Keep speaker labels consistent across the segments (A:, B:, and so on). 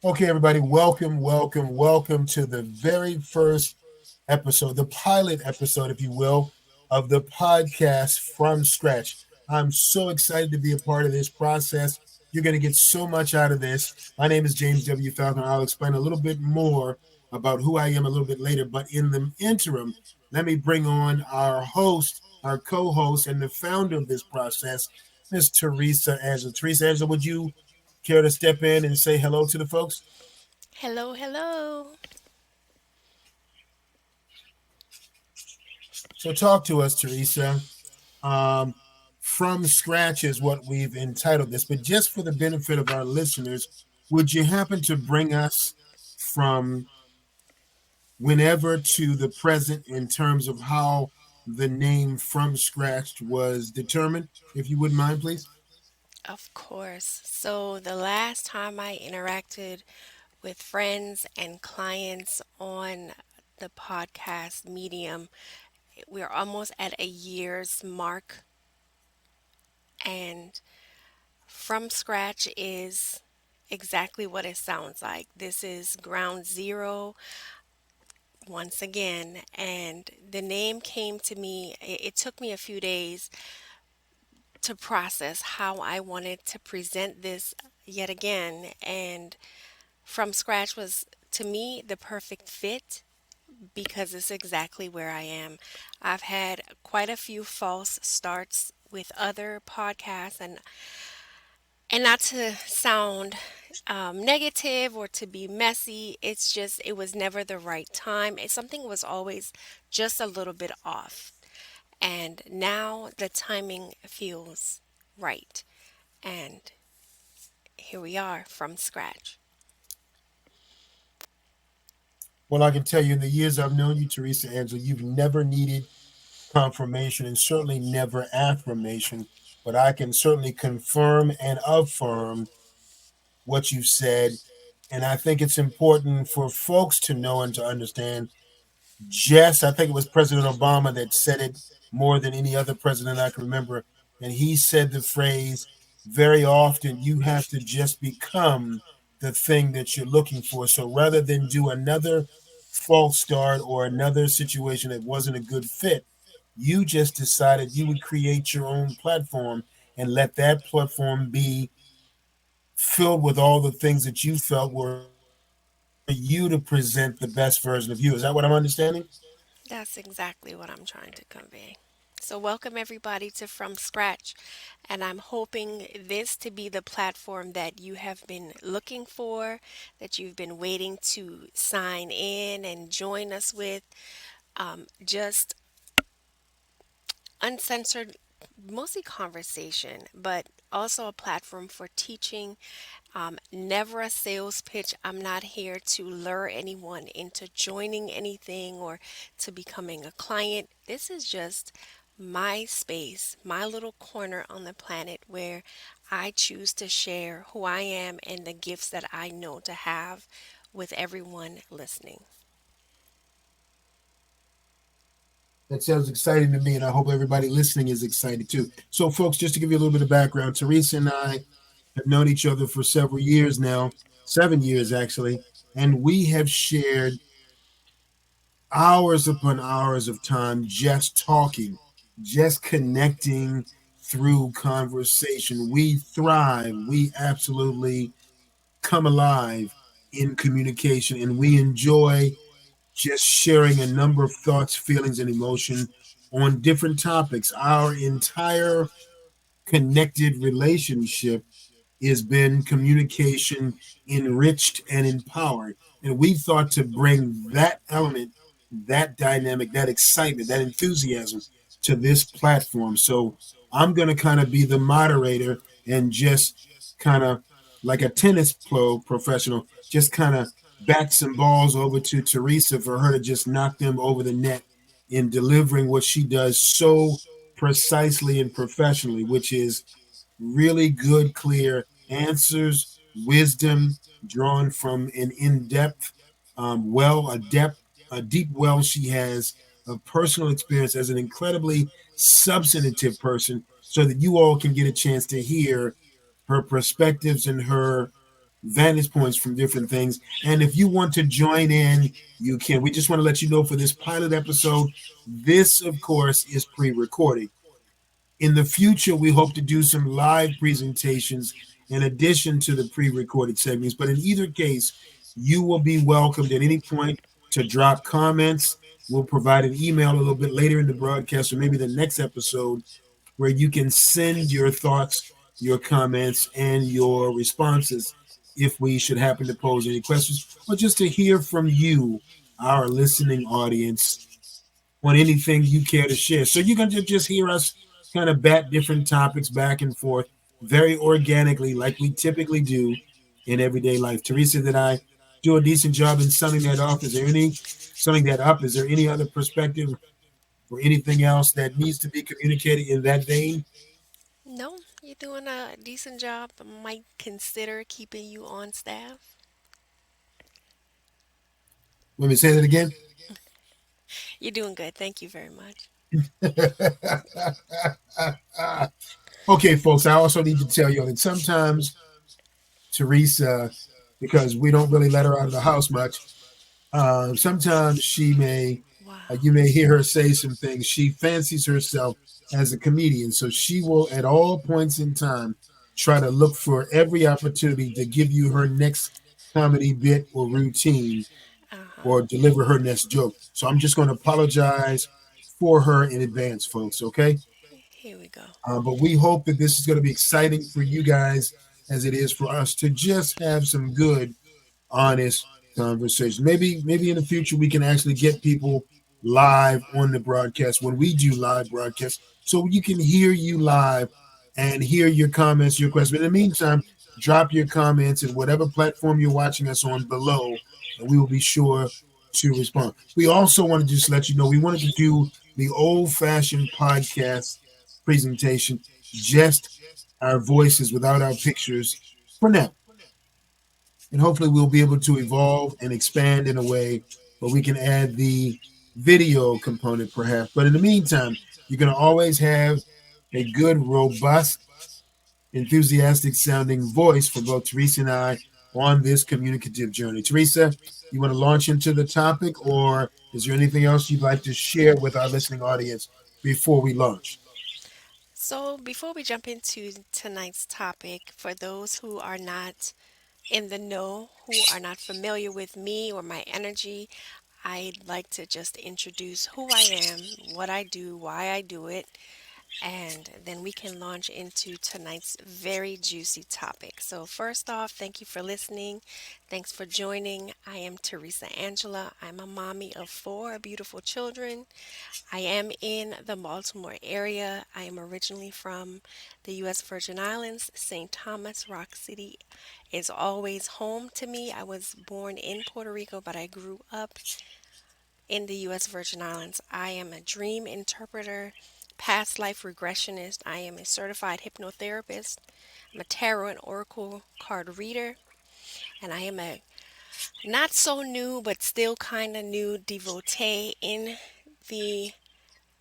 A: Okay, everybody, welcome to the very first episode, the pilot episode, if you will, of the podcast from scratch. I'm so excited to be a part of this process. You're going to get so much out of this. My name is James W. Falcon. I'll explain a little bit more about who I am a little bit later. But in the interim, let me bring on our host, our co host, and the founder of this process, Miss Teresa Angela. Teresa Angela, would you care to step in and say hello to the folks?
B: Hello, hello.
A: So, talk to us, Teresa. Um, from scratch is what we've entitled this, but just for the benefit of our listeners, would you happen to bring us from whenever to the present in terms of how the name from scratch was determined, if you wouldn't mind, please?
B: Of course. So, the last time I interacted with friends and clients on the podcast medium, we're almost at a year's mark. And from scratch is exactly what it sounds like. This is ground zero once again. And the name came to me, it took me a few days to process how I wanted to present this yet again. And from scratch was, to me, the perfect fit because it's exactly where I am. I've had quite a few false starts with other podcasts, and not to sound negative or to be messy, it's just it was never the right time. Something was always just a little bit off. And now the timing feels right. And here we are from scratch.
A: Well, I can tell you in the years I've known you, Teresa Angela, you've never needed confirmation and certainly never affirmation, but I can certainly confirm and affirm what you've said. And I think it's important for folks to know and to understand. Jess, I think it was President Obama that said it more than any other president I can remember. And he said the phrase, very often you have to just become the thing that you're looking for. So rather than do another false start or another situation that wasn't a good fit, you just decided you would create your own platform and let that platform be filled with all the things that you felt were for you to present the best version of you. Is that what I'm understanding?
B: That's exactly what I'm trying to convey. So, welcome everybody to From Scratch, and I'm hoping this to be the platform that you have been looking for, that you've been waiting to sign in and join us with. Just uncensored, mostly conversation, but also a platform for teaching. Never a sales pitch. I'm not here to lure anyone into joining anything or to becoming a client. This is just my space, my little corner on the planet where I choose to share who I am and the gifts that I know to have with everyone listening.
A: That sounds exciting to me, and I hope everybody listening is excited too. So, folks, just to give you a little bit of background, Teresa and I have known each other for several years now, 7 years actually, and we have shared hours upon hours of time just talking, just connecting through conversation. We thrive, we absolutely come alive in communication, and we enjoy just sharing a number of thoughts, feelings, and emotion on different topics. Our entire connected relationship has been communication enriched and empowered. And we thought to bring that element, that dynamic, that excitement, that enthusiasm to this platform. So I'm going to kind of be the moderator and just kind of like a tennis pro professional, just kind of bat some balls over to Teresa for her to just knock them over the net in delivering what she does so precisely and professionally, which is really good, clear answers, wisdom drawn from an in-depth well, a deep well she has of personal experience as an incredibly substantive person, so that you all can get a chance to hear her perspectives and her vantage points from different things. And if you want to join in, you can. We just want to let you know for this pilot episode, this, of course, is pre recorded. In the future, we hope to do some live presentations in addition to the pre recorded segments. But in either case, you will be welcomed at any point to drop comments. We'll provide an email a little bit later in the broadcast or maybe the next episode where you can send your thoughts, your comments, and your responses if we should happen to pose any questions or just to hear from you, our listening audience, on anything you care to share. So you're going to just hear us kind of bat different topics back and forth very organically, like we typically do in everyday life. Teresa, did I do a decent job in summing that off? Is there any summing that up? Is there any other perspective or anything else that needs to be communicated in that vein?
B: No, you're doing a decent job. I might consider keeping you on staff.
A: Let me say that again.
B: You're doing good. Thank you very much.
A: Okay, folks, I also need to tell you that sometimes Teresa, because we don't really let her out of the house much, sometimes she may,
B: Wow.
A: you may hear her say some things. She fancies herself as a comedian, so she will, at all points in time, try to look for every opportunity to give you her next comedy bit or routine
B: Uh-huh.
A: or deliver her next joke. So I'm just going to apologize for her in advance, folks. Okay.
B: Here we go.
A: But we hope that this is going to be exciting for you guys as it is for us to just have some good, honest conversation. Maybe in the future we can actually get people live on the broadcast when we do live broadcasts, so you can hear you live and hear your comments, your questions. But in the meantime, drop your comments in whatever platform you're watching us on below, and we will be sure to respond. We also want to just let you know we wanted to do the old-fashioned podcast presentation, just our voices without our pictures for now. And hopefully we'll be able to evolve and expand in a way where we can add the video component perhaps. But in the meantime, you're going to always have a good, robust, enthusiastic sounding voice for both Teresa and I on this communicative journey. Teresa, you want to launch into the topic, or is there anything else you'd like to share with our listening audience before we launch?
B: So, before we jump into tonight's topic, for those who are not in the know, who are not familiar with me or my energy, I'd like to just introduce who I am, what I do, why I do it, and then we can launch into tonight's very juicy topic. So, first off, thank you for listening. Thanks for joining. I am Teresa Angela. I'm a mommy of four beautiful children. I am in the Baltimore area. I am originally from the U.S. Virgin Islands. St. Thomas, Rock City is always home to me. I was born in Puerto Rico, but I grew up in the U.S. Virgin Islands. I am a dream interpreter, past life regressionist. I am a certified hypnotherapist. I'm a tarot and oracle card reader, and I am a not so new but still kind of new devotee in the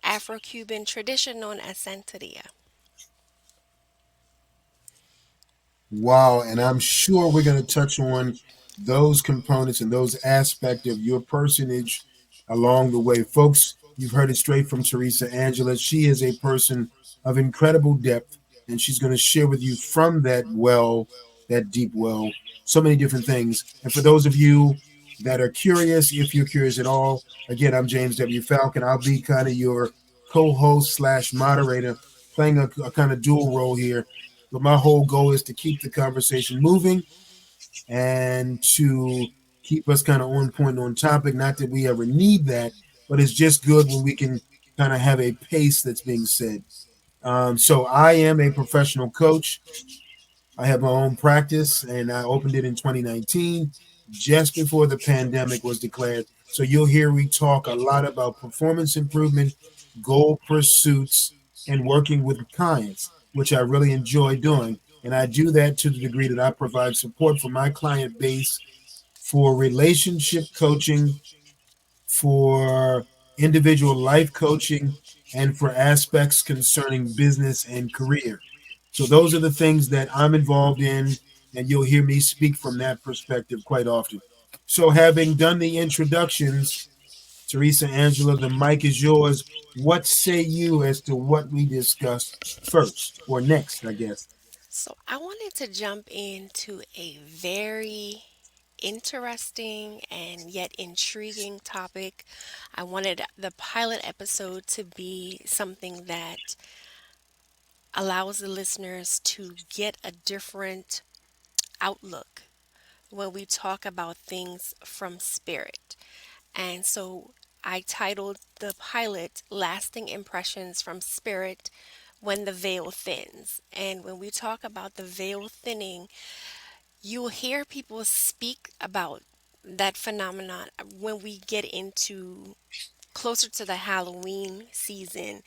B: Afro Cuban tradition known as Santeria.
A: Wow, and I'm sure we're going to touch on those components and those aspects of your personage along the way. Folks, you've heard it straight from Teresa Angela. She is a person of incredible depth, and she's going to share with you from that well, that deep well, so many different things. And for those of you that are curious, if you're curious at all, again, I'm James W. Falcon. I'll be kind of your co-host slash moderator, playing a kind of dual role here. But my whole goal is to keep the conversation moving and to keep us kind of on point, on topic. Not that we ever need that, but it's just good when we can kind of have a pace that's being said. So I am a professional coach. I have my own practice, and I opened it in 2019, just before the pandemic was declared. So you'll hear me talk a lot about performance improvement, goal pursuits, and working with clients, which I really enjoy doing. And I do that to the degree that I provide support for my client base for relationship coaching, for individual life coaching, and for aspects concerning business and career. So those are the things that I'm involved in. And you'll hear me speak from that perspective quite often. So, having done the introductions, Teresa Angela, the mic is yours. What say you as to what we discussed first or next, I guess?
B: So I wanted to jump into a very interesting and yet intriguing topic. I wanted the pilot episode to be something that allows the listeners to get a different outlook when we talk about things from spirit. And so I titled the pilot Lasting Impressions from Spirit When the Veil Thins. And when we talk about the veil thinning, you'll hear people speak about that phenomenon when we get into closer to the Halloween season.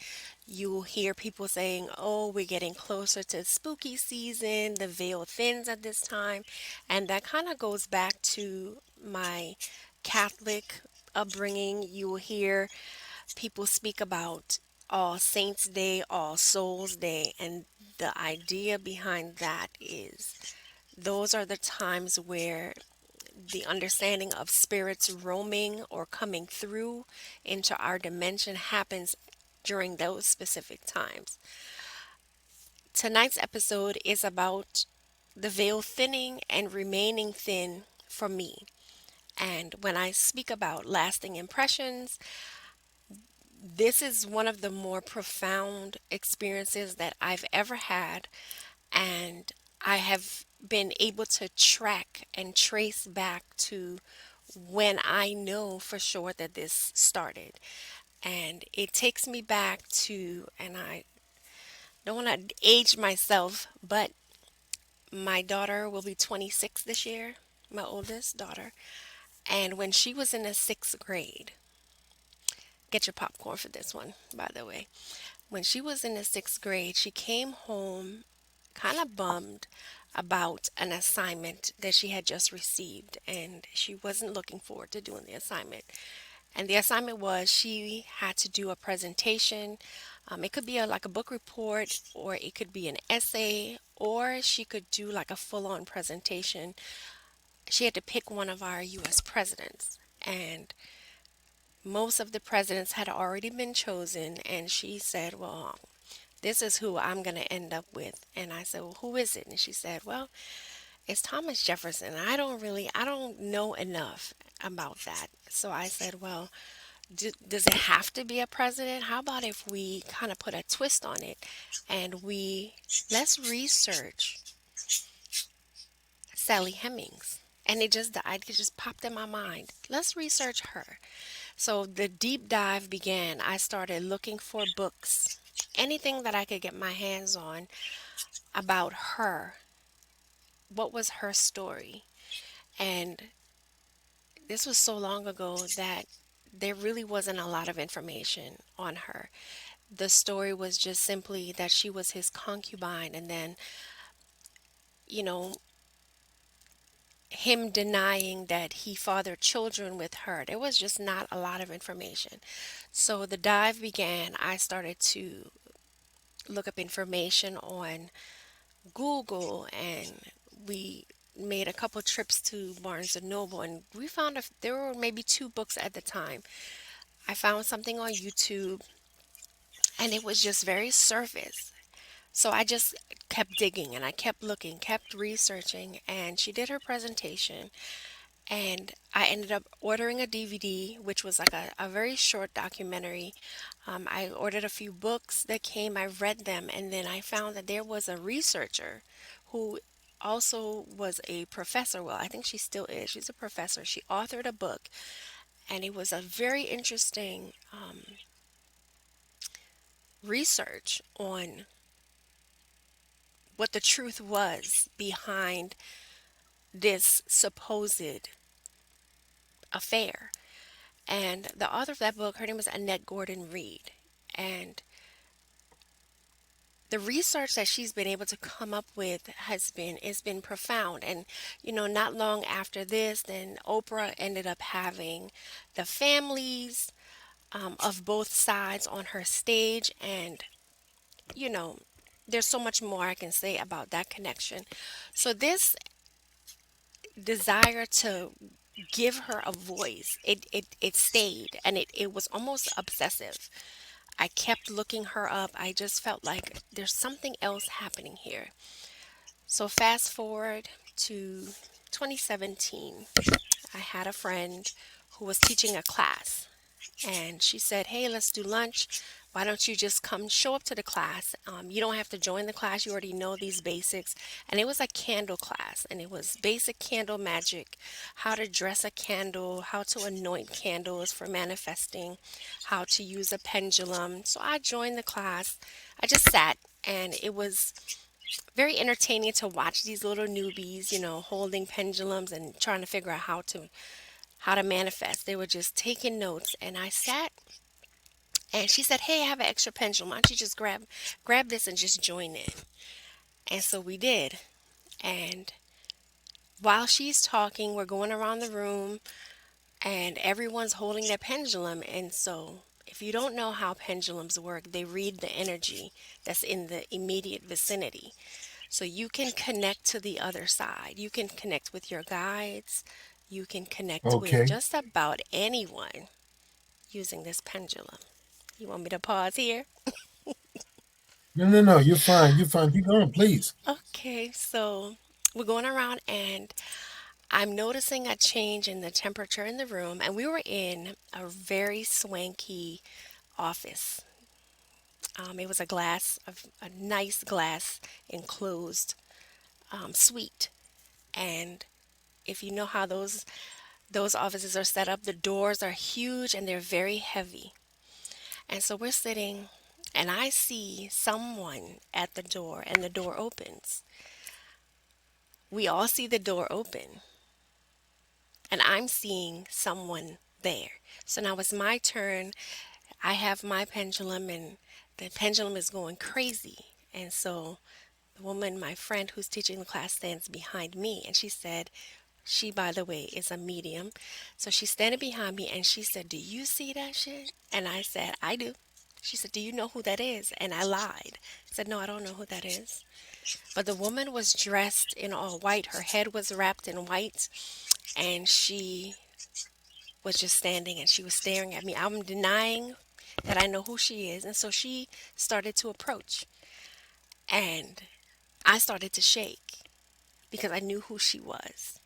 B: You'll hear people saying, "Oh, we're getting closer to spooky season. The veil thins at this time." And that kind of goes back to my Catholic upbringing. You will hear people speak about All Saints Day, All Souls Day, and the idea behind that is those are the times where the understanding of spirits roaming or coming through into our dimension happens during those specific times. Tonight's episode is about the veil thinning and remaining thin for me. And when I speak about lasting impressions, this is one of the more profound experiences that I've ever had. And I have been able to track and trace back to when I know for sure that this started. And it takes me back to, and I don't want to age myself, but my daughter will be 26 this year, my oldest daughter. And when she was in the sixth grade, get your popcorn for this one, by the way. When she was in the sixth grade, she came home kind of bummed about an assignment that she had just received, and she wasn't looking forward to doing the assignment. And the assignment was she had to do a presentation. It could be like a book report, or it could be an essay, or she could do like a full on presentation. She had to pick one of our US presidents. And most of the presidents had already been chosen. And she said, "Well, this is who I'm going to end up with." And I said, "Well, who is it?" And she said, "Well, it's Thomas Jefferson. I don't know enough about that." So I said, "Well, does it have to be a president? How about if we kind of put a twist on it and let's research Sally Hemings?" And the idea just popped in my mind. Let's research her. So the deep dive began. I started looking for books, anything that I could get my hands on about her. What was her story? And this was so long ago that there really wasn't a lot of information on her. The story was just simply that she was his concubine, and then, you know, him denying that he fathered children with her. There was just not a lot of information. So the dive began. I started to look up information on Google, and we made a couple trips to Barnes and Noble, and we found there were maybe two books at the time. I found something on YouTube, and it was just very surface. So I just kept digging and I kept looking, kept researching, and she did her presentation. And I ended up ordering a DVD, which was like a very short documentary. I ordered a few books that came, I read them, and then I found that there was a researcher who also was a professor. Well, I think she still is. She's a professor. She authored a book, and it was a very interesting research on what the truth was behind this supposed affair. And the author of that book, her name was Annette Gordon Reed. And the research that she's been able to come up with has been profound. And not long after this, then Oprah ended up having the families of both sides on her stage. And you know there's so much more I can say about that connection. So this desire to give her a voice, it stayed, and it was almost obsessive. I kept looking her up. I just felt like there's something else happening here. So fast forward to 2017, I had a friend who was teaching a class, and she said, "Hey, let's do lunch. Why don't you just come show up to the class? You don't have to join the class. You already know these basics." And it was a candle class, and it was basic candle magic, how to dress a candle, how to anoint candles for manifesting, how to use a pendulum. So I joined the class. I just sat, and it was very entertaining to watch these little newbies, holding pendulums and trying to figure out how to manifest. They were just taking notes, and I sat, and she said, "Hey, I have an extra pendulum. Why don't you just grab this and just join in?" And so we did. And while she's talking, we're going around the room, and everyone's holding their pendulum. And so, if you don't know how pendulums work, they read the energy that's in the immediate vicinity. So you can connect to the other side. You can connect with your guides. You can connect with
A: Okay.
B: just about anyone using this pendulum. You want me to pause here?
A: No, no, no. You're fine. You're fine. Keep going, please.
B: Okay, so we're going around, and I'm noticing a change in the temperature in the room, and we were in a very swanky office. It was a nice glass enclosed suite, and if you know how those offices are set up, the doors are huge and they're very heavy. And so we're sitting, and I see someone at the door, and the door opens. We all see the door open, and I'm seeing someone there. So now it's my turn. I have my pendulum, and the pendulum is going crazy. And so the woman, my friend who's teaching the class, stands behind me, and she said, she, by the way, is a medium. So she's standing behind me, and she said, "Do you see that shit?" And I said, "I do." She said, "Do you know who that is?" And I lied. I said, "No, I don't know who that is." But the woman was dressed in all white. Her head was wrapped in white, and she was just standing, and she was staring at me. I'm denying that I know who she is. And so she started to approach, and I started to shake because I knew who she was.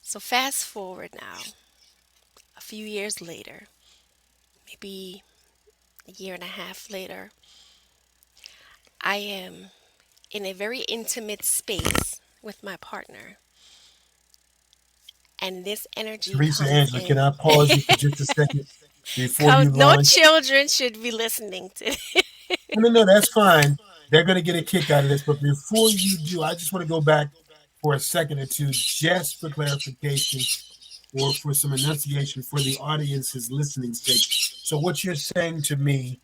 B: So fast forward now, a few years later, maybe a year and a half later, I am in a very intimate space with my partner, and this energy
A: Teresa
B: comes
A: Angela, can
B: in.
A: I pause you for just a second before you
B: No
A: launch?
B: children should be listening to.
A: No, no, no, that's fine. They're going to get a kick out of this. But before you do, I just want to go back for a second or two just for clarification or for some enunciation for the audience's listening sake. So, what you're saying to me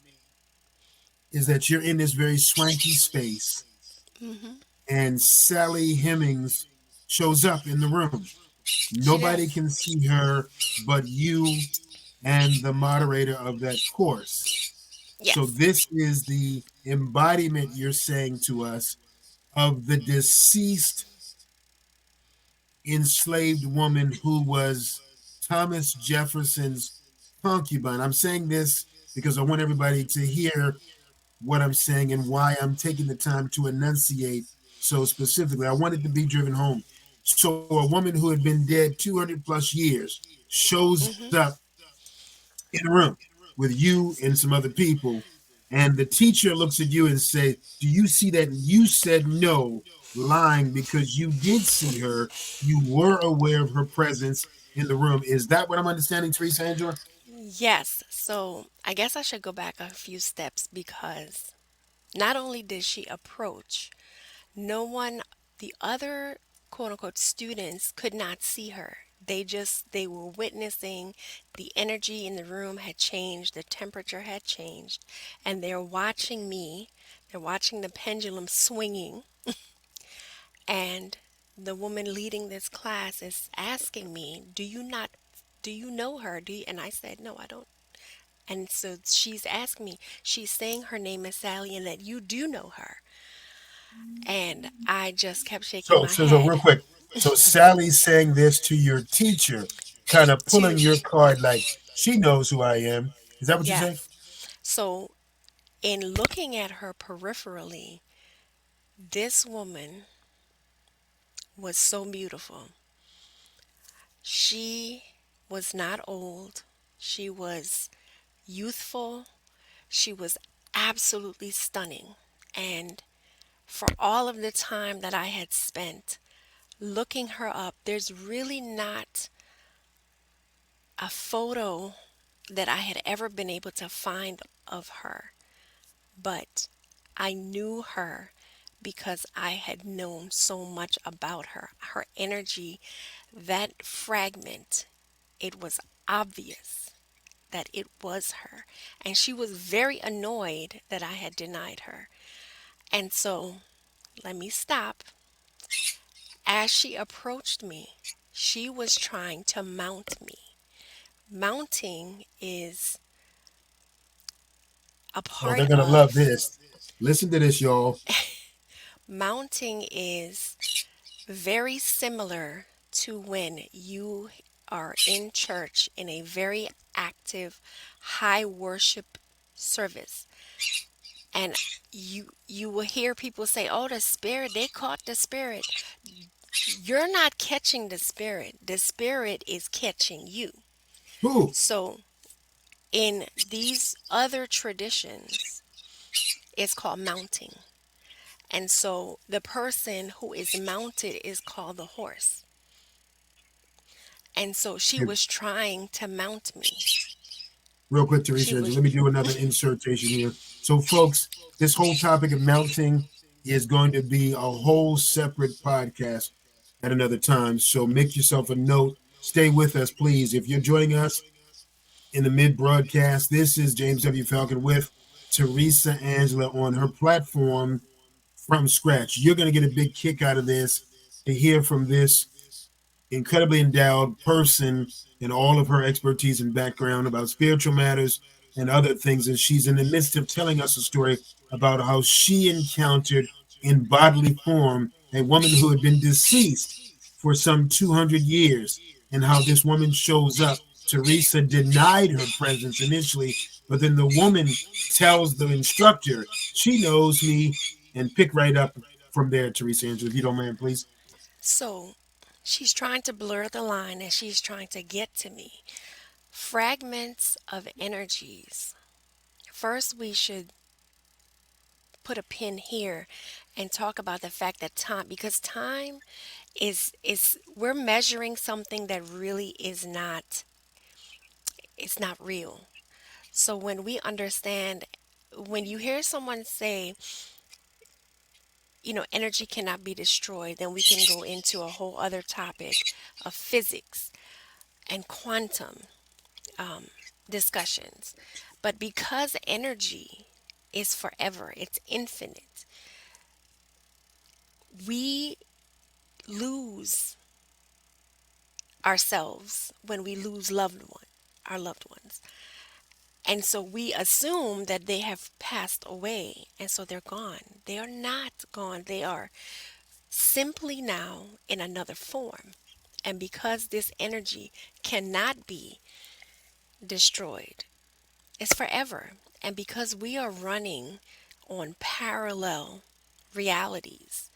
A: is that you're in this very swanky space
B: Hmm.
A: and Sally Hemings shows up in the room.
B: She
A: Nobody
B: does.
A: can see her but you and the moderator of that course. So
B: Yes.
A: this is the embodiment you're saying to us of the deceased enslaved woman who was Thomas Jefferson's concubine. I'm saying this because I want everybody to hear what I'm saying and why I'm taking the time to enunciate so specifically. I wanted to be driven home. So a woman who had been dead 200 plus years shows
B: Hmm.
A: up in a room with you and some other people, and the teacher looks at you and say, "Do you see that?" And you said no, lying because you did see her. You were aware of her presence in the room. Is that what I'm understanding, Teresa Angela?
B: Yes. So I guess I should go back a few steps because not only did she approach, no one, the other quote unquote students could not see her. They were witnessing the energy in the room had changed, the temperature had changed, and they're watching me. They're watching the pendulum swinging, and the woman leading this class is asking me, do you know her? And I said, "No, I don't." And so she's asking me, she's saying her name is Sally and that you do know her. And I just kept shaking
A: So,
B: my
A: so, so real
B: head.
A: quick. So Sally's saying this to your teacher, kind of
B: To
A: pulling your card like she knows who I am. Is that what you're saying?
B: yes. So in looking at her peripherally, this woman was so beautiful. She was not old. She was youthful. She was absolutely stunning. And for all of the time that I had spent looking her up, there's really not a photo that I had ever been able to find of her, but I knew her because I had known so much about her. Her energy, that fragment, it was obvious that it was her. And she was very annoyed that I had denied her. And so, let me stop. As she approached me, she was trying to mount me. Mounting is a
A: Oh,
B: part
A: they're gonna love
B: of
A: this. Listen to this, y'all.
B: mounting is very similar to when you are in church in a very active high worship service, and you will hear people say, "Oh, the spirit, they caught the spirit." You're not catching the spirit. The spirit is catching you.
A: Who?
B: So, in these other traditions, it's called mounting. And so the person who is mounted is called the horse. And so she was trying to mount me.
A: Real quick,
B: She
A: Teresa,
B: was,
A: let me do another insertion here. So, folks, this whole topic of mounting is going to be a whole separate podcast at another time. So, make yourself a note. Stay with us, please. If you're joining us in the mid broadcast, this is James W. Falcon with Teresa Angela on her platform From Scratch. You're going to get a big kick out of this to hear from this incredibly endowed person and all of her expertise and background about spiritual matters and other things. And she's in the midst of telling us a story about how she encountered in bodily form a woman who had been deceased for some 200 years, and how this woman shows up. Teresa denied her presence initially, but then the woman tells the instructor she knows me, and pick right up from there, Teresa Angela, if you don't mind, please.
B: so she's trying to blur the line and she's trying to get to me. Fragments of energies. First, we should put a pin here and talk about the fact that time, because time is we're measuring something that really is not, it's not real. So when we understand, when you hear someone say, energy cannot be destroyed, then we can go into a whole other topic of physics and quantum discussions. But because energy is forever, it's infinite, we lose ourselves when we lose our loved ones. And so we assume that they have passed away and so they're gone. They are not gone. They are simply now in another form. And because this energy cannot be destroyed, it's forever. And because we are running on parallel realities,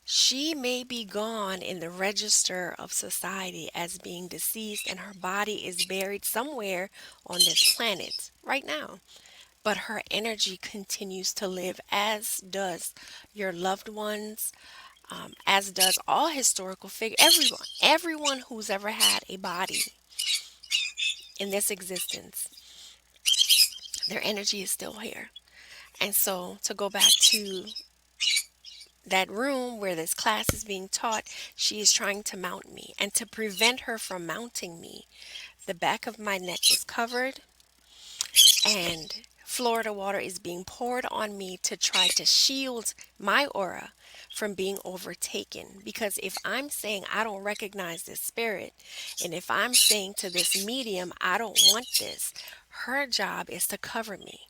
B: she may be gone in the register of society as being deceased, and her body is buried somewhere on this planet right now. But her energy continues to live, as does your loved ones, as does all historical figures, everyone who's ever had a body in this existence, their energy is still here. And so, to go back to that room where this class is being taught, she is trying to mount me. And to prevent her from mounting me, the back of my neck is covered and Florida water is being poured on me to try to shield my aura from being overtaken. Because if I'm saying I don't recognize this spirit, and if I'm saying to this medium, I don't want this, her job is to cover me.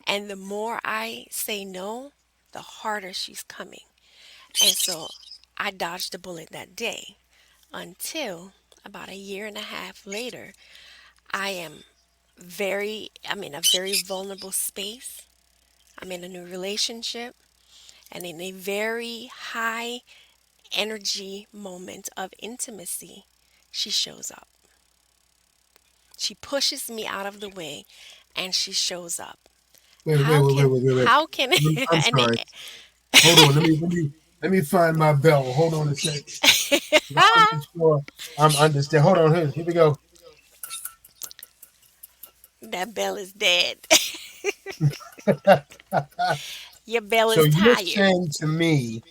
B: And the more I say no, the harder she's coming. And so I dodged a bullet that day until about a year and a half later, I'm in a very vulnerable space. I'm in a new relationship and in a very high energy moment of intimacy. She shows up. She pushes me out of the way and she shows up.
A: Wait, wait, wait, wait, wait, wait, wait.
B: How can,
A: I'm
B: and
A: sorry. Hold on. Let me find my bell. Hold on a second. I'm not sure I'm understand. Hold on. Here we go.
B: that bell is dead. Your bell
A: So
B: is
A: you're
B: tired.
A: saying to me,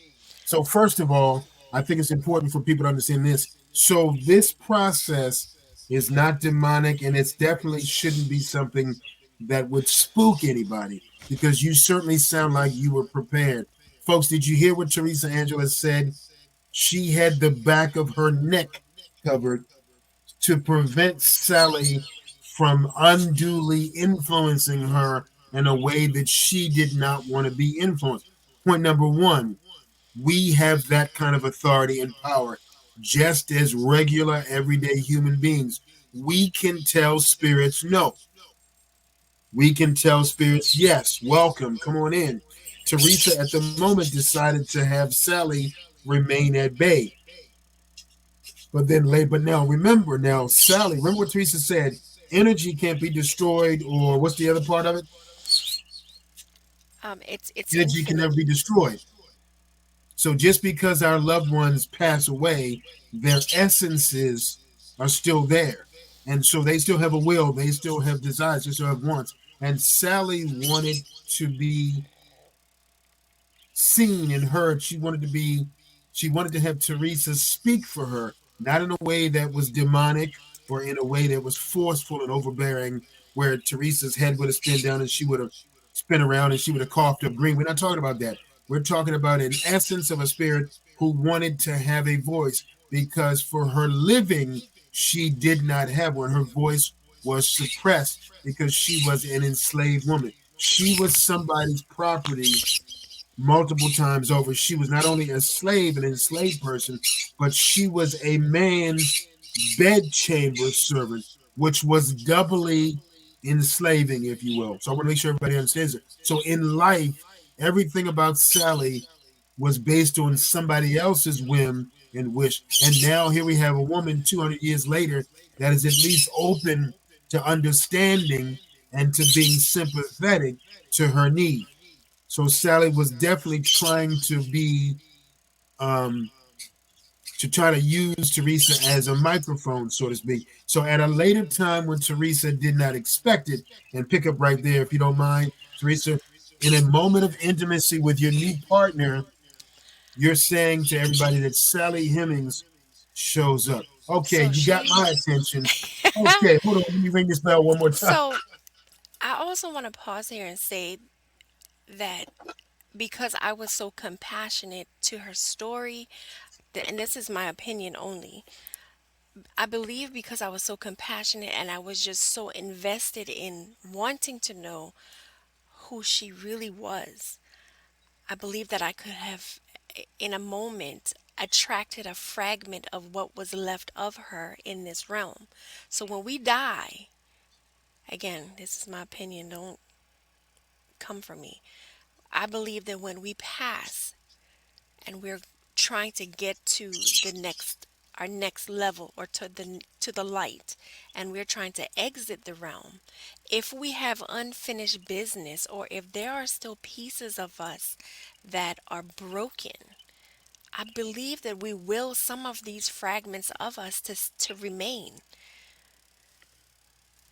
A: so first of all, I think it's important for people to understand this. So this process is not demonic, and it's definitely shouldn't be something that would spook anybody because you certainly sound like you were prepared. Folks, did you hear what Teresa Angela said? She had the back of her neck covered to prevent Sally from unduly influencing her in a way that she did not want to be influenced. Point number one, we have that kind of authority and power just as regular everyday human beings. We can tell spirits no. We can tell spirits yes, welcome, come on in. Teresa at the moment decided to have Sally remain at bay. But now remember, now Sally, remember what Teresa said, energy can't be destroyed, or what's the other part of it?
B: It's
A: Energy can
B: infinite.
A: never be destroyed. So just because our loved ones pass away, their essences are still there. And so they still have a will, they still have desires, they still have wants. And Sally wanted to be seen and heard. She wanted to have Teresa speak for her, not in a way that was demonic or in a way that was forceful and overbearing, where Teresa's head would have spun down and she would have spin around and she would have coughed up green. We're not talking about that. We're talking about an essence of a spirit who wanted to have a voice because for her living, she did not have one. Her voice was suppressed because she was an enslaved woman. She was somebody's property multiple times over. She was not only a slave, an enslaved person, but she was a man's bedchamber servant, which was doubly enslaving, if you will. So I want to make sure everybody understands it. So in life, everything about Sally was based on somebody else's whim and wish. And now here we have a woman 200 years later that is at least open to understanding and to being sympathetic to her need. So Sally was definitely trying um, to try to use Teresa as a microphone, so to speak. So at a later time when Teresa did not expect it, and pick up right there if you don't mind, Teresa, in a moment of intimacy with your new partner, you're saying to everybody that Sally Hemings shows up. Okay,
B: So
A: you got
B: she,
A: my attention. Okay, hold on, let me ring this bell one more time.
B: so I also want to pause here and say that because I was so compassionate to her story, and this is my opinion only, I believe because I was so compassionate and I was just so invested in wanting to know who she really was, I believe that I could have, in a moment, attracted a fragment of what was left of her in this realm. So when we die, again, this is my opinion, don't come for me. I believe that when we pass and we're trying to get to the next our next level or to the light and we're trying to exit the realm, if we have unfinished business or if there are still pieces of us that are broken, I believe that we will some of these fragments of us to remain.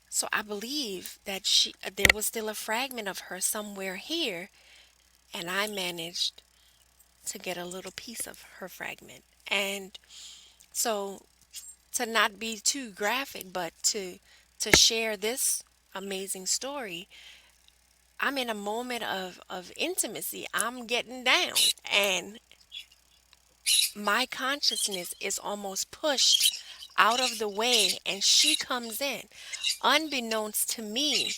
B: So I believe that she there was still a fragment of her somewhere here, and I managed to get a little piece of her fragment. And so to not be too graphic, but to share this amazing story, I'm in a moment of intimacy. I'm getting down and my consciousness is almost pushed out of the way and she comes in. Unbeknownst to me,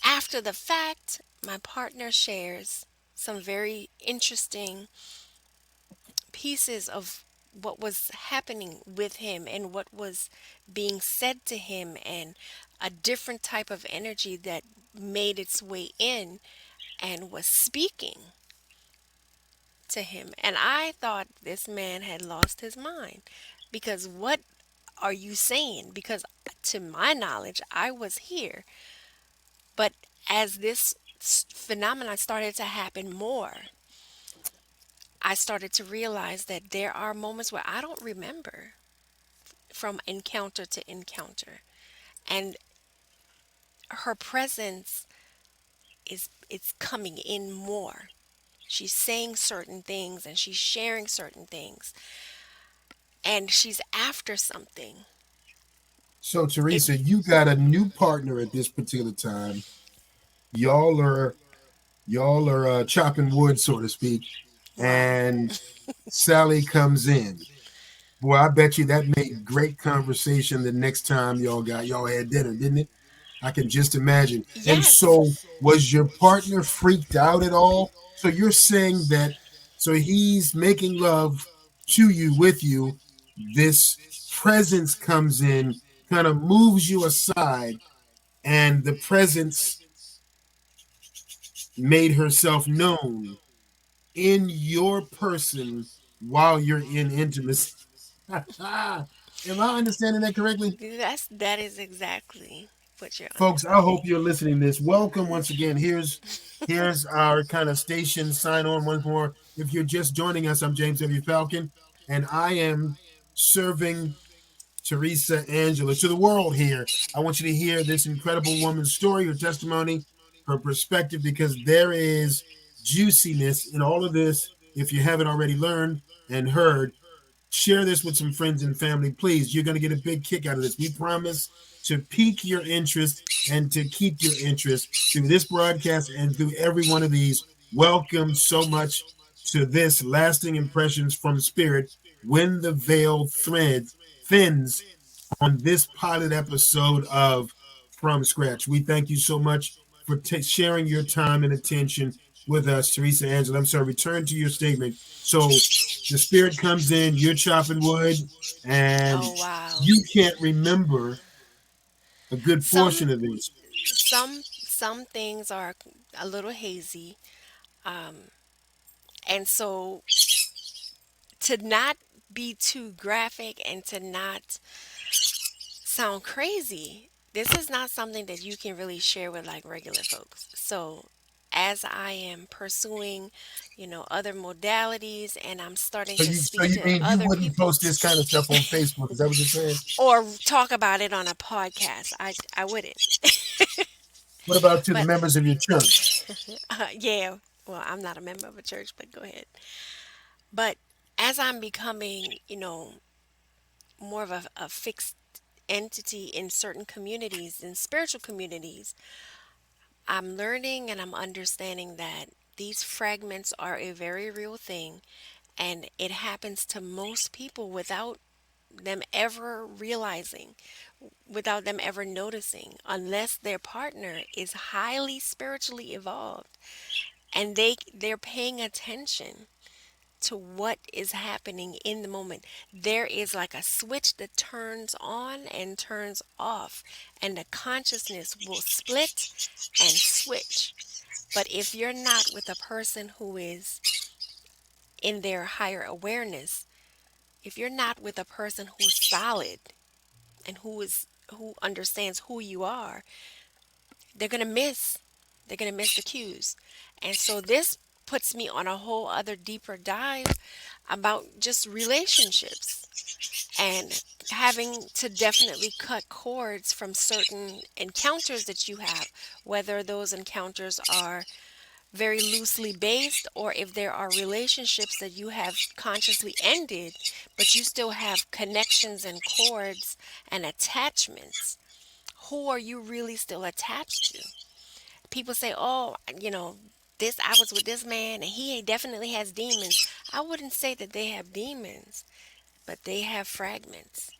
B: after the fact, my partner shares some very interesting pieces of what was happening with him and what was being said to him, and a different type of energy that made its way in and was speaking to him. And I thought this man had lost his mind, because what are you saying? Because to my knowledge, I was here. But as this phenomenon started to happen more, I started to realize that there are moments where I don't remember from encounter to encounter. And her presence is it's coming in more. She's saying certain things and she's sharing certain things, and she's after something.
A: So
B: It
A: Teresa, you got a new partner at this particular time. Y'all are chopping wood, so to speak,
B: Wow.
A: and Sally comes in. Boy, I bet you that made great conversation the next time y'all had dinner, didn't it? I can just imagine. And
B: Yes.
A: so, was your partner freaked out at all? So you're saying that so he's making love to you with you. This presence comes in, kind of moves you aside, and the presence made herself known in your person while you're in intimacy. Am I understanding that correctly?
B: That is exactly what you're
A: Folks, I
B: understanding.
A: hope you're listening to this. Welcome once again. Here's our kind of station sign on once more. If you're just joining us, I'm James W. Falcon, and I am serving Teresa Angela to the world here. I want you to hear this incredible woman's story, her testimony, her perspective, because there is juiciness in all of this. If you haven't already learned and heard, share this with some friends and family, please. You're going to get a big kick out of this. We promise to pique your interest and to keep your interest through this broadcast and through every one of these. Welcome so much to this Lasting Impressions from Spirit, When the Veil Thins, on this pilot episode of From Scratch. We thank you so much for sharing your time and attention with us, Teresa Angela. I'm sorry, return to your statement. So the spirit comes in, you're chopping wood, and
B: Oh wow.
A: you can't remember a good
B: Some
A: portion of this.
B: some things are a little hazy. And so, to not be too graphic and to not sound crazy, this is not something that you can really share with like regular folks. So, as I am pursuing, other modalities, and I'm starting to
A: So
B: speak
A: you
B: to
A: mean you
B: other
A: wouldn't
B: people
A: post this kind of stuff on Facebook? Is that what you're saying?
B: or talk about it on a podcast, I wouldn't.
A: What about to the
B: But
A: members of your church?
B: yeah, well, I'm not a member of a church, but go ahead. But as I'm becoming, more of a fixed entity in certain communities, in spiritual communities, I'm learning and I'm understanding that these fragments are a very real thing, and it happens to most people without them ever realizing, without them ever noticing, unless their partner is highly spiritually evolved and they're paying attention to what is happening in the moment. There is like a switch that turns on and turns off, and the consciousness will split and switch. But if you're not with a person who is in their higher awareness, if you're not with a person who's solid and who understands who you are, they're going to miss the cues. And so this puts me on a whole other deeper dive about just relationships, and having to definitely cut cords from certain encounters that you have, whether those encounters are very loosely based or if there are relationships that you have consciously ended, but you still have connections and cords and attachments. Who are you really still attached to? People say, "Oh, this I was with this man and he definitely has demons." I wouldn't say that they have demons, but they have fragments.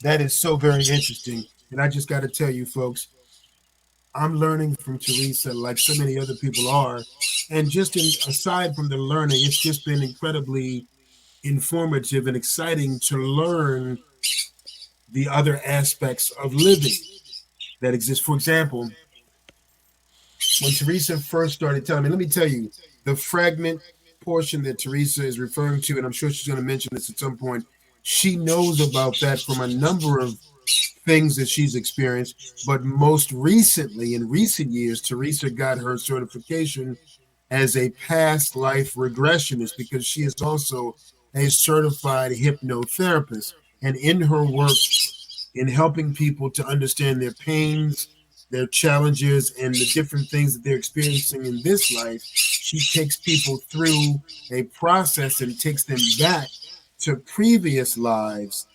A: That is so very interesting. And I just got to tell you, folks, I'm learning from Teresa, like so many other people are. And just aside from the learning, it's just been incredibly informative and exciting to learn the other aspects of living that exist. For example, when Teresa first started telling me, let me tell you, the fragment portion that Teresa is referring to, and I'm sure she's going to mention this at some point, she knows about that from a number of things that she's experienced. But most recently, in recent years, Teresa got her certification as a past life regressionist because she is also a certified hypnotherapist. And in her work, in helping people to understand their pains, their challenges, and the different things that they're experiencing in this life, she takes people through a process and takes them back to previous lives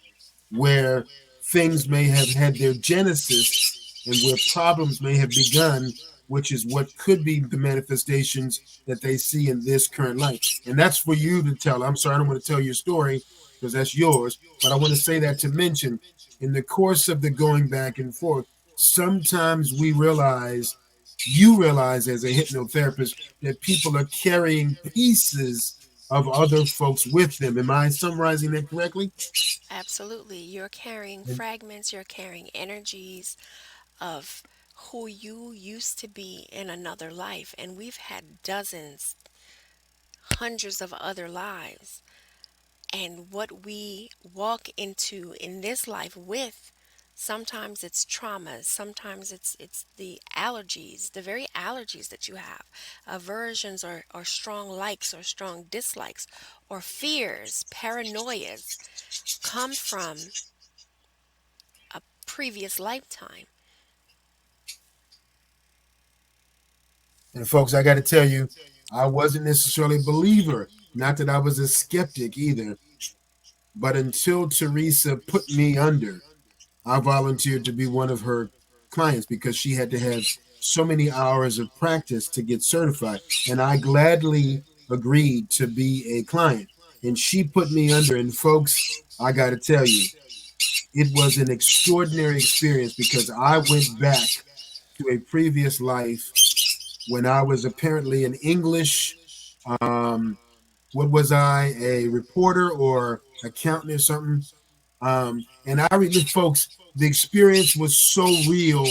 A: where things may have had their genesis and where problems may have begun, which is what could be the manifestations that they see in this current life. And that's for you to tell. I'm sorry, I don't want to tell your story because that's yours, but I want to say that to mention in the course of the going back and forth, sometimes we realize, you realize as a hypnotherapist, that people are carrying pieces of other folks with them. Am I summarizing that correctly?
B: Absolutely. You're carrying fragments, you're carrying energies of who you used to be in another life. And we've had dozens, hundreds of other lives. And what we walk into in this life with, sometimes it's traumas, sometimes it's the allergies, the very allergies that you have, aversions or strong likes or strong dislikes or fears, paranoias come from a previous lifetime.
A: And folks, I got to tell you, I wasn't necessarily a believer. Not that I was a skeptic either, but until Teresa put me under, I volunteered to be one of her clients because she had to have so many hours of practice to get certified. And I gladly agreed to be a client. And she put me under. And folks, I got to tell you, it was an extraordinary experience because I went back to a previous life when I was apparently an English, um, what was I, a reporter or accountant or something? And I remember, folks, the experience was so real.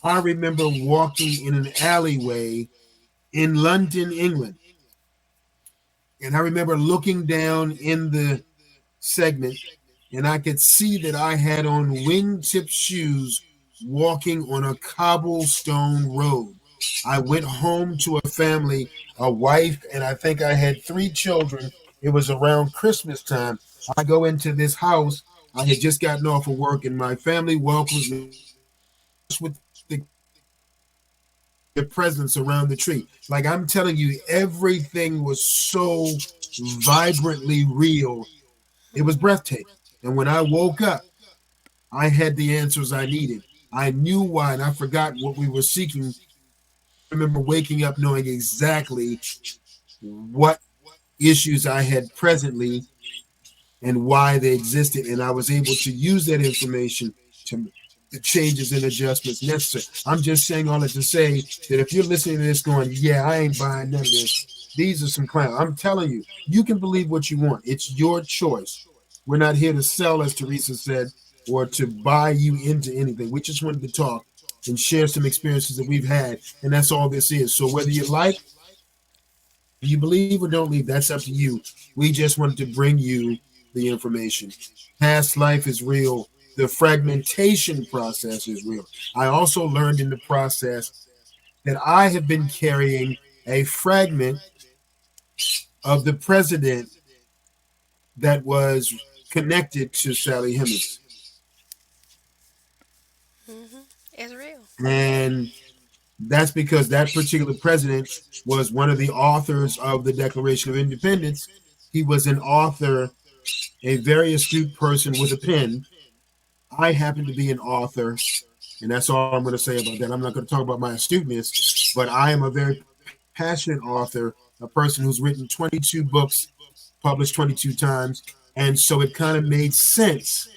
A: I remember walking in an alleyway in London, England, and I remember looking down in the segment, and I could see that I had on wingtip shoes walking on a cobblestone road. I went home to a family, a wife, and I think I had three children. It was around Christmas time. I go into this house. I had just gotten off of work, and my family welcomes me with the presents around the tree. Like I'm telling you, everything was so vibrantly real. It was breathtaking. And when I woke up, I had the answers I needed. I knew why, and I forgot what we were seeking. I remember waking up knowing exactly what issues I had presently and why they existed, and I was able to use that information to the changes and adjustments necessary. I'm just saying all that to say that if you're listening to this going, yeah, I ain't buying none of this, these are some clowns. I'm telling you, you can believe what you want. It's your choice. We're not here to sell, as Teresa said, or to buy you into anything. We just wanted to talk and share some experiences that we've had, and that's all this is. So whether you like, you believe or don't believe, that's up to you. We just wanted to bring you the information. Past life is real. The fragmentation process is real. I also learned in the process that I have been carrying a fragment of the president that was connected to Sally Hemings.
B: Hmm. It's real.
A: And that's because that particular president was one of the authors of the Declaration of Independence. He was an author, a very astute person with a pen. I happen to be an author, and that's all I'm going to say about that. I'm not going to talk about my astuteness, but I am a very passionate author, a person who's written 22 books, published 22 times. And so it kind of made sense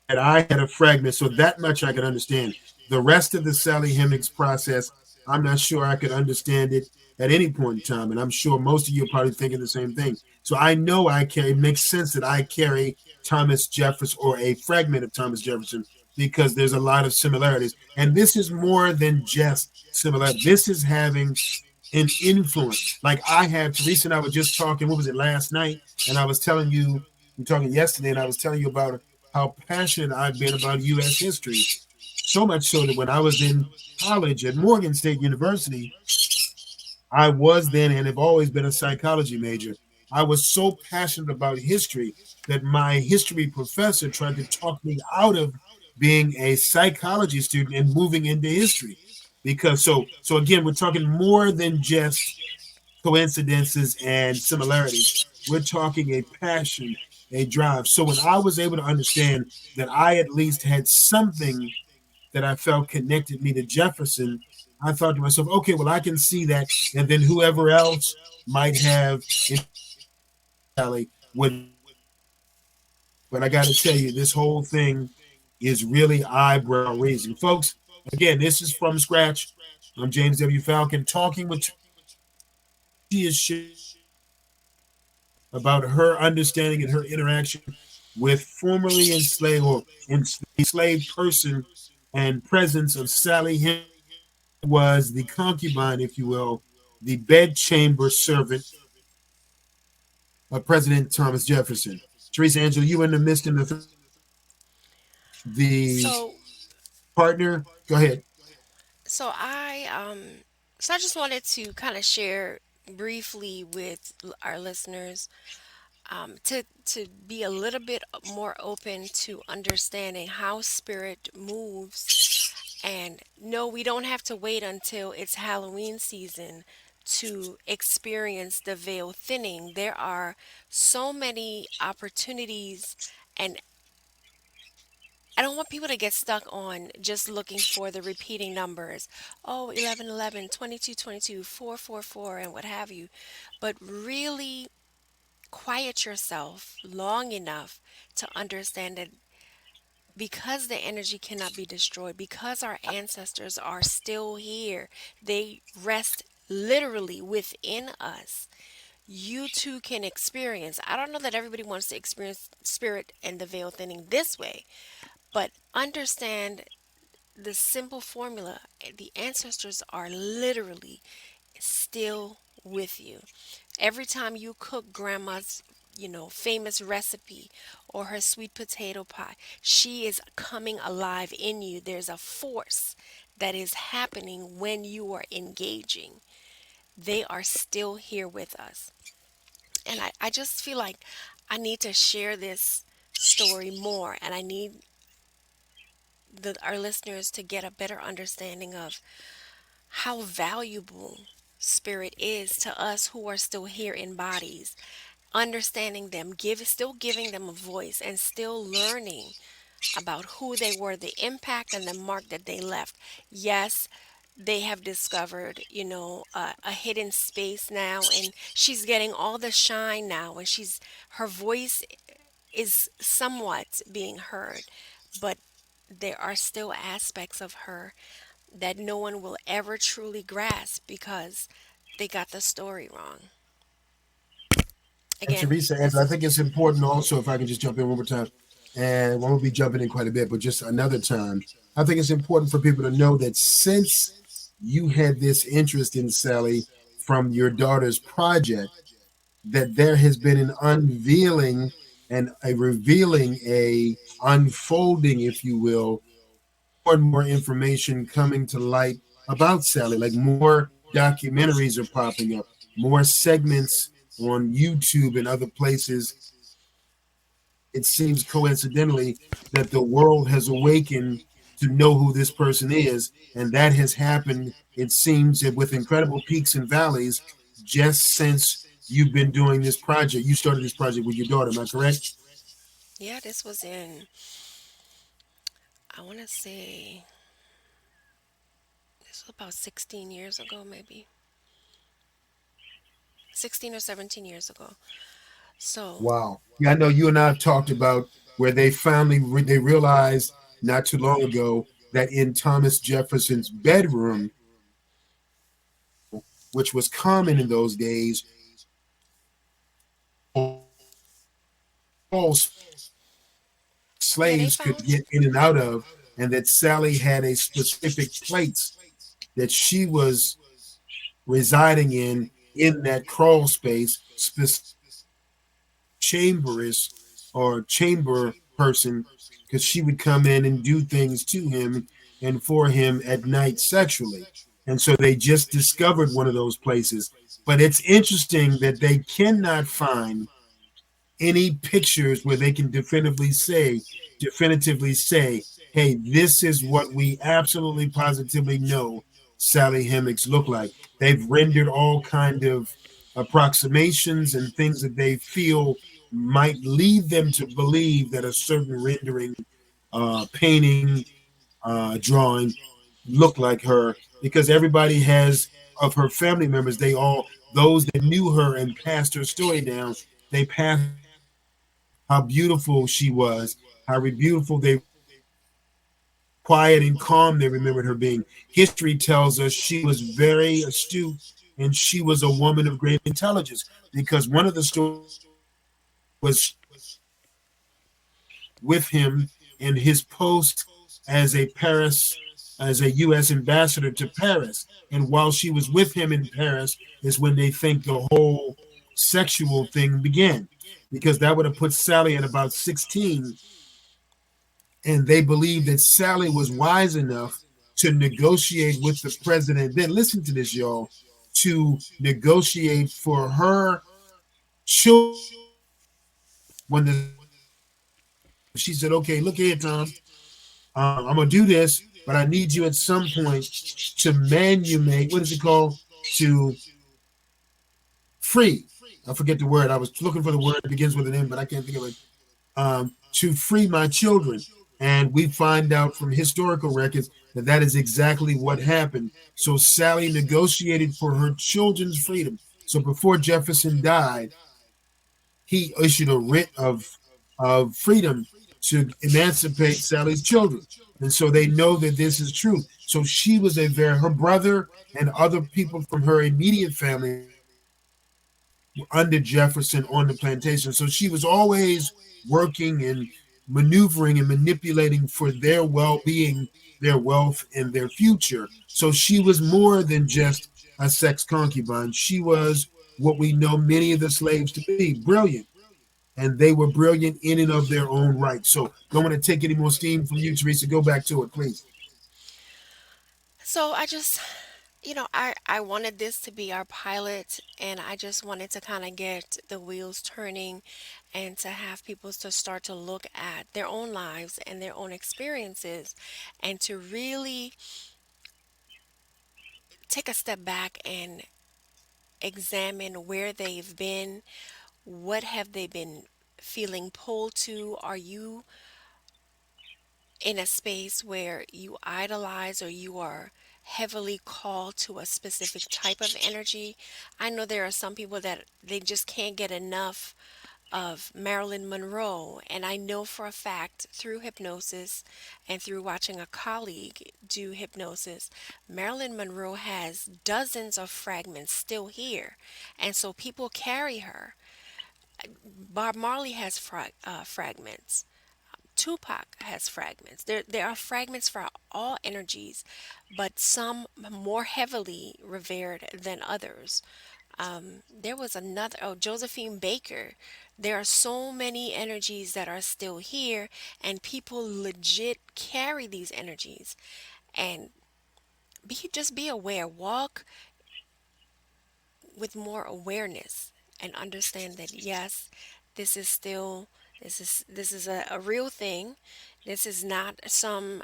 A: that I had a fragment. So that much I could understand. The rest of the Sally Hemings process, I'm not sure I could understand it. at any point in time. And I'm sure most of you are probably thinking the same thing. So I know I carry, it makes sense that I carry Thomas Jefferson or a fragment of Thomas Jefferson because there's a lot of similarities. And this is more than just similar. This is having an influence. Like I had, Teresa and I were just talking, what was it, last night? And I was telling you, we were talking yesterday, and I was telling you about how passionate I've been about U.S. history. So much so that when I was in college at Morgan State University, I was then and have always been a psychology major. I was so passionate about history that my history professor tried to talk me out of being a psychology student and moving into history. Because so again, we're talking more than just coincidences and similarities. We're talking a passion, a drive. So when I was able to understand that I at least had something that I felt connected me to Jefferson, I thought to myself, okay, well, I can see that. And then whoever else might have in Valley would. But I got to tell you, this whole thing is really eyebrow raising. Folks, again, this is From Scratch. I'm James W. Falcon talking with she is about her understanding and her interaction with formerly enslaved or enslaved person and presence of Sally Henry was the concubine, if you will, the bedchamber servant of President Thomas Jefferson. Teresa Angela, you were in the midst of the
B: So,
A: partner. Go ahead.
B: so I so I just wanted to kind of share briefly with our listeners, to be a little bit more open to understanding how spirit moves. And no, we don't have to wait until it's Halloween season to experience the veil thinning. There are so many opportunities, and I don't want people to get stuck on just looking for the repeating numbers. Oh, 11, 11, 22, 22, 4, 4, 4, and what have you. But really quiet yourself long enough to understand that because the energy cannot be destroyed, because our ancestors are still here, they rest literally within us. You too can experience. I don't know that everybody wants to experience spirit and the veil thinning this way, but understand the simple formula. The ancestors are literally still with you. Every time you cook grandma's, famous recipe or her sweet potato pie, she is coming alive in you. There's a force that is happening when you are engaging. They are still here with us. And I just feel like I need to share this story more, and I need our listeners to get a better understanding of how valuable spirit is to us who are still here in bodies, understanding them, still giving them a voice, and still learning about who they were, the impact and the mark that they left. Yes, they have discovered, a hidden space now, and she's getting all the shine now, and her voice is somewhat being heard, but there are still aspects of her that no one will ever truly grasp because they got the story wrong.
A: And
B: Again,
A: Teresa, and
B: this
A: I
B: is
A: think it's important also, if I can just jump in one more time, and we won't be jumping in quite a bit, but just another time. I think it's important for people to know that since you had this interest in Sally from your daughter's project, that there has been an unveiling and a revealing, a unfolding, if you will, more and more information coming to light about Sally. Like more documentaries are popping up, more segments on YouTube and other places. It seems coincidentally that the world has awakened to know who this person is, and that has happened. It seems that with incredible peaks and valleys, just since you've been doing this project. You started this project with your daughter, am I correct?
B: Yeah, this was in, I want to say, this was about 16 years ago, maybe 16 or 17 years ago. So,
A: Wow. Yeah, I know you and I have talked about where they finally they realized not too long ago that in Thomas Jefferson's bedroom which was common in those days, all
B: Yeah, they
A: slaves could
B: found.
A: get in and out of, and that Sally had a specific place that she was residing in that crawl space, chamberist or chamber person, because she would come in and do things to him and for him at night sexually. And so they just discovered one of those places. But it's interesting that they cannot find any pictures where they can definitively say, hey, this is what we absolutely positively know Sally Hemings look like. They've rendered all kind of approximations and things that they feel might lead them to believe that a certain rendering, painting, drawing looked like her, because everybody has of her family members, they all, those that knew her and passed her story down, they passed how beautiful she was, how beautiful they, quiet and calm they remembered her being. History tells us she was very astute and she was a woman of great intelligence, because one of the stories was with him in his post as a Paris, as a U.S. ambassador to Paris. And while she was with him in Paris is when they think the whole sexual thing began, because that would have put Sally at about 16, and they believe that Sally was wise enough to negotiate with the president. Then listen to this, y'all, to negotiate for her children when she said, "Okay, look here, Tom, I'm gonna do this, but I need you at some point to manumate. What is it called? To free. I forget the word. I was looking for the word. It begins with an M, but I can't think of it. To free my children. And we find out from historical records that that is exactly what happened. So Sally negotiated for her children's freedom. So before Jefferson died, he issued a writ of freedom to emancipate Sally's children. And so they know that this is true. So she was a very, her brother and other people from her immediate family under Jefferson on the plantation. So she was always working and maneuvering and manipulating for their well being, their wealth, and their future. So she was more than just a sex concubine. She was what we know many of the slaves to be, brilliant. And they were brilliant in and of their own right. So don't want to take any more steam from you, Teresa. Go back to it, please.
B: So I just, I wanted this to be our pilot, and I just wanted to kind of get the wheels turning and to have people to start to look at their own lives and their own experiences and to really take a step back and examine where they've been, what have they been feeling pulled to? Are you in a space where you idolize or you are heavily called to a specific type of energy? I know there are some people that they just can't get enough of Marilyn Monroe, and I know for a fact through hypnosis and through watching a colleague do hypnosis, Marilyn Monroe has dozens of fragments still here, and so people carry her. Bob Marley has fragments. Tupac has fragments. There are fragments for all energies, but some more heavily revered than others. There was another, oh, Josephine Baker. There are so many energies that are still here, and people legit carry these energies. And just be aware. Walk with more awareness and understand that yes, this is still this is a real thing. This is not some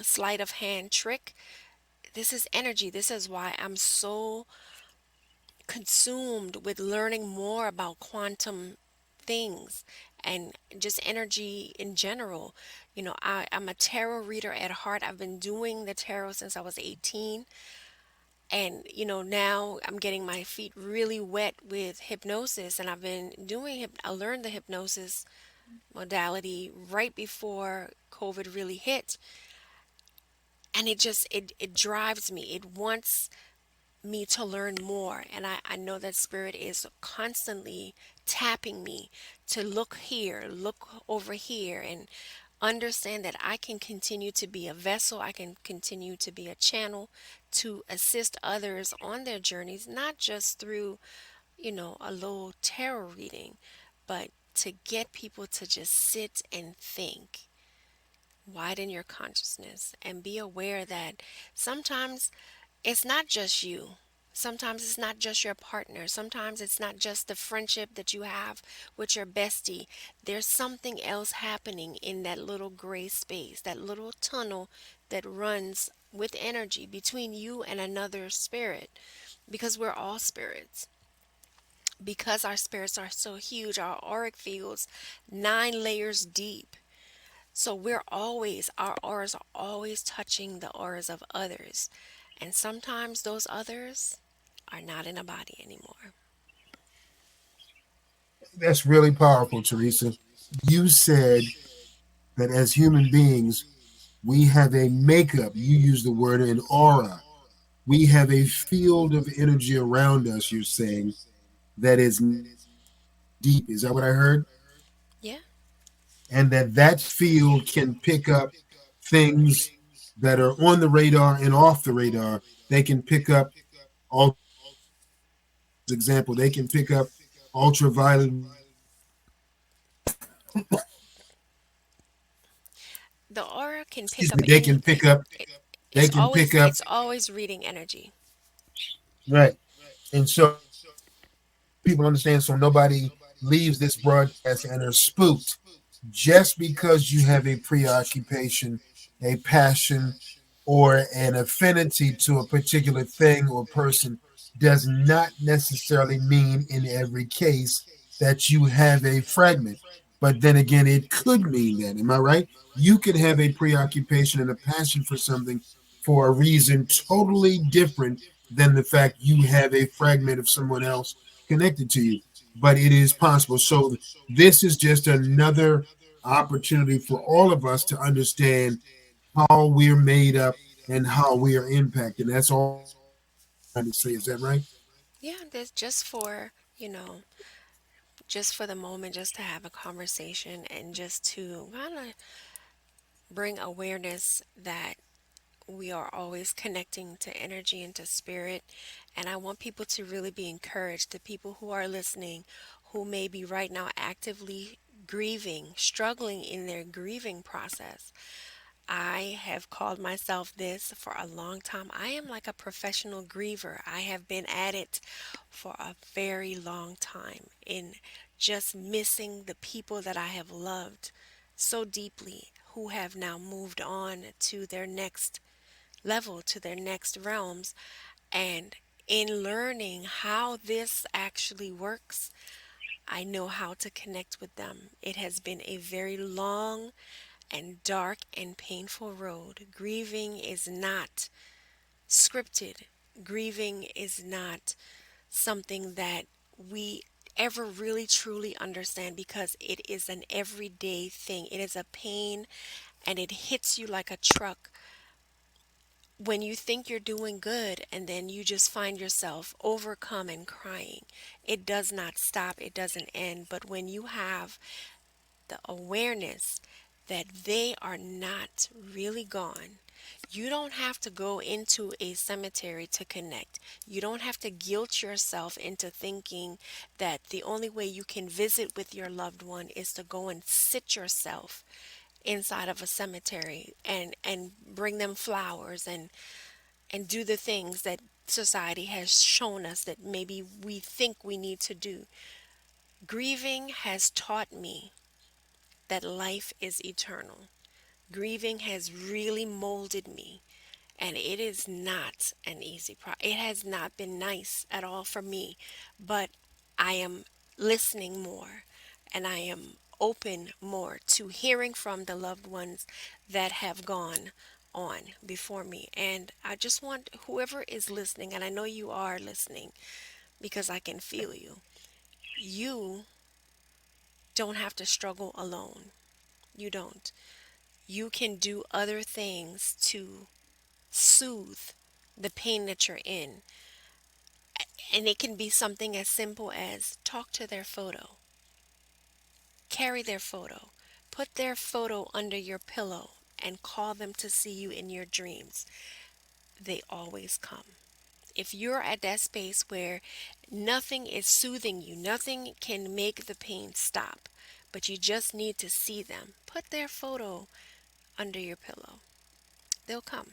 B: sleight of hand trick. This is energy. This is why I'm so consumed with learning more about quantum things and just energy in general. I'm a tarot reader at heart. I've been doing the tarot since I was 18. And now I'm getting my feet really wet with hypnosis, and I've been doing I learned the hypnosis modality right before COVID really hit, and it drives me. It wants me to learn more. And I know that Spirit is constantly tapping me to look here, look over here, and understand that I can continue to be a vessel, I can continue to be a channel to assist others on their journeys, not just through, a little tarot reading, but to get people to just sit and think, widen your consciousness, and be aware that sometimes it's not just you. Sometimes it's not just your partner. Sometimes it's not just the friendship that you have with your bestie. There's something else happening in that little gray space, that little tunnel that runs with energy between you and another spirit, because we're all spirits. Because our spirits are so huge, our auric fields 9 layers deep. So our auras are always touching the auras of others. And sometimes those others are not in a body anymore.
A: That's really powerful, Teresa. You said that as human beings, we have a makeup. You use the word an aura. We have a field of energy around us, you're saying, that is deep. Is that what I heard?
B: Yeah.
A: And that field can pick up things that are on the radar and off the radar. They can pick up, all example, they can pick up ultraviolet.
B: The aura can pick
A: Excuse
B: up
A: me.
B: anything. It,
A: They
B: it's
A: can
B: always
A: pick up.
B: it's always reading energy.
A: Right. And so people understand. So nobody leaves this broadcast and are spooked just because you have a preoccupation, a passion, or an affinity to a particular thing or person does not necessarily mean in every case that you have a fragment. But then again, it could mean that. Am I right? You could have a preoccupation and a passion for something for a reason totally different than the fact you have a fragment of someone else connected to you. But it is possible. So this is just another opportunity for all of us to understand how we're made up and how we are impacted. That's all I'm trying to say. Is that right?
B: Yeah, that's just for the moment, just to have a conversation and just to kind of bring awareness that we are always connecting to energy and to spirit. And I want people to really be encouraged, the people who are listening, who may be right now actively grieving, struggling in their grieving process. I have called myself this for a long time. I am like a professional griever. I have been at it for a very long time in just missing the people that I have loved so deeply, who have now moved on to their next level, to their next realms. And in learning how this actually works, I know how to connect with them. It has been a very long and dark and painful road. Grieving is not scripted. Grieving is not something that we ever really truly understand, because it is an everyday thing. It is a pain, and it hits you like a truck when you think you're doing good and then you just find yourself overcome and crying. It does not stop, it doesn't end. But when you have the awareness that they are not really gone, you don't have to go into a cemetery to connect. You don't have to guilt yourself into thinking that the only way you can visit with your loved one is to go and sit yourself inside of a cemetery and bring them flowers and do the things that society has shown us that maybe we think we need to do. Grieving has taught me that life is eternal. Grieving has really molded me, and it is not an easy process. It has not been nice at all for me, but I am listening more, and I am open more to hearing from the loved ones that have gone on before me. And I just want whoever is listening, and I know you are listening because I can feel you, you don't have to struggle alone. You don't. You can do other things to soothe the pain that you're in. And it can be something as simple as talk to their photo, carry their photo, put their photo under your pillow, and call them to see you in your dreams. They always come. If you're at that space where nothing is soothing you, nothing can make the pain stop, but you just need to see them, put their photo under your pillow. They'll come.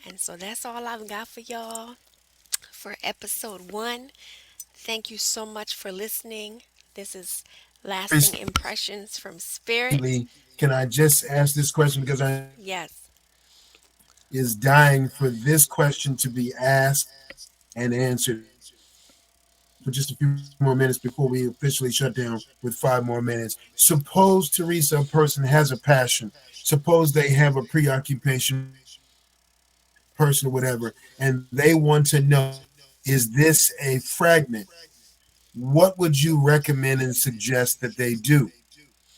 B: And so that's all I've got for y'all for episode one. Thank you so much for listening. This is Lasting
A: Teresa,
B: Impressions from Spirit.
A: immediately, can I just ask this question because I
B: Yes.
A: is dying for this question to be asked and answered for just a few more minutes before we officially shut down with 5 more minutes. Suppose, Teresa, a person has a passion. Suppose they have a preoccupation, person or whatever, and they want to know, is this a fragment? What would you recommend and suggest that they do?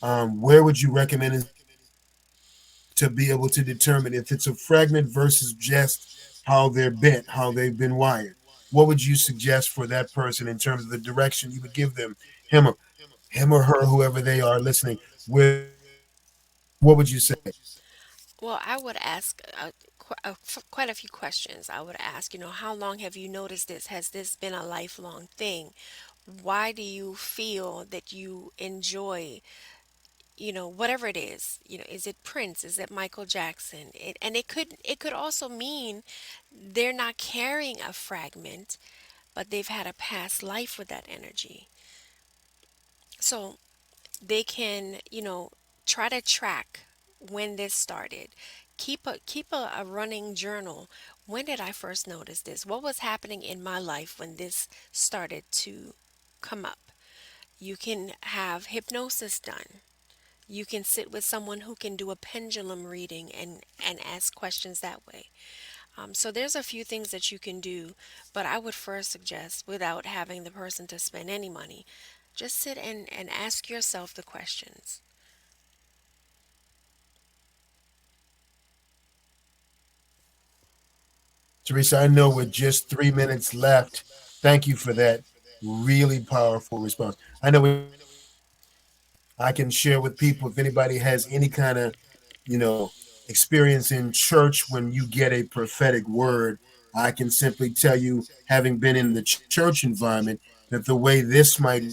A: Where would you recommend to be able to determine if it's a fragment versus just how they're bent, how they've been wired? What would you suggest for that person in terms of the direction you would give them, him or her, whoever they are listening? What would you say?
B: Well, I would ask quite a few questions. I would ask, how long have you noticed this? Has this been a lifelong thing? Why do you feel that you enjoy, whatever it is? Is it Prince? Is it Michael Jackson? And it could also mean they're not carrying a fragment, but they've had a past life with that energy. So they can, try to track when this started. Keep a running journal. When did I first notice this? What was happening in my life when this started to come up? You can have hypnosis done. You can sit with someone who can do a pendulum reading and ask questions that way. So there's a few things that you can do, but I would first suggest, without having the person to spend any money, just sit and ask yourself the questions.
A: Teresa, I know with just 3 minutes left, thank you for that really powerful response. I know I can share with people if anybody has any kind of, experience in church when you get a prophetic word. I can simply tell you, having been in the church environment, that the way this might,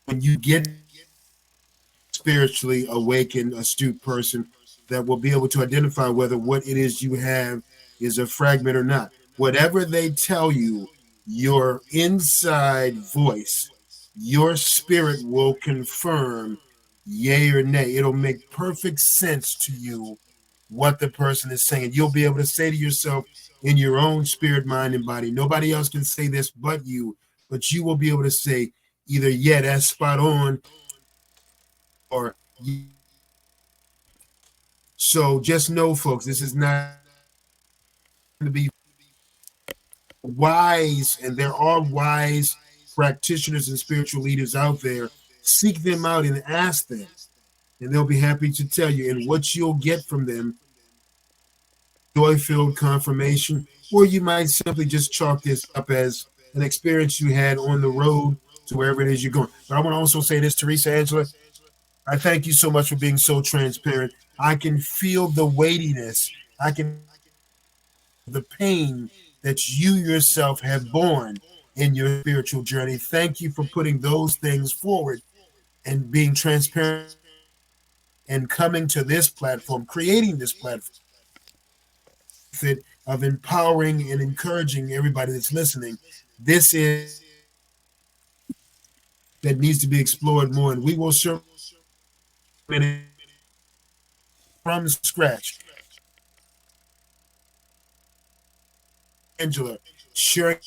A: when you get spiritually awakened, astute person that will be able to identify whether what it is you have is a fragment or not. Whatever they tell you, your inside voice, your spirit will confirm yay or nay. It'll make perfect sense to you what the person is saying. You'll be able to say to yourself in your own spirit, mind, and body, nobody else can say this but you, but you will be able to say either, yeah, that's spot on, or so just know, folks, this is not to be wise, and there are wise practitioners and spiritual leaders out there. Seek them out and ask them, and they'll be happy to tell you. And what you'll get from them, joy filled confirmation, or you might simply just chalk this up as an experience you had on the road to wherever it is you're going. But I want to also say this, Teresa Angela, I thank you so much for being so transparent. I can feel the weightiness. I can the pain that you yourself have borne in your spiritual journey. Thank you for putting those things forward and being transparent and coming to this platform, creating this platform of empowering and encouraging everybody that's listening. This is that needs to be explored more, and we will certainly from scratch. Angela, sharing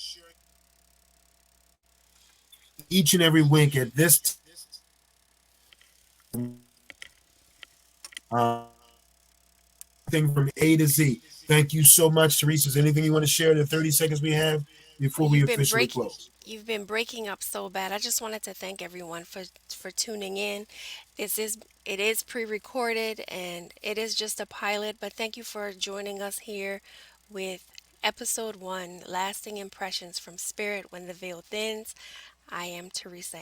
A: each and every wink at this uh, thing from A to Z. Thank you so much, Teresa. Is there anything you want to share in the 30 seconds we have
B: Well,
A: before we officially close?
B: you've been breaking up so bad. I just wanted to thank everyone for tuning in. This is it is pre-recorded and it is just a pilot, but thank you for joining us here with Episode 1, Lasting Impressions from Spirit When the Veil Thins. I am Teresa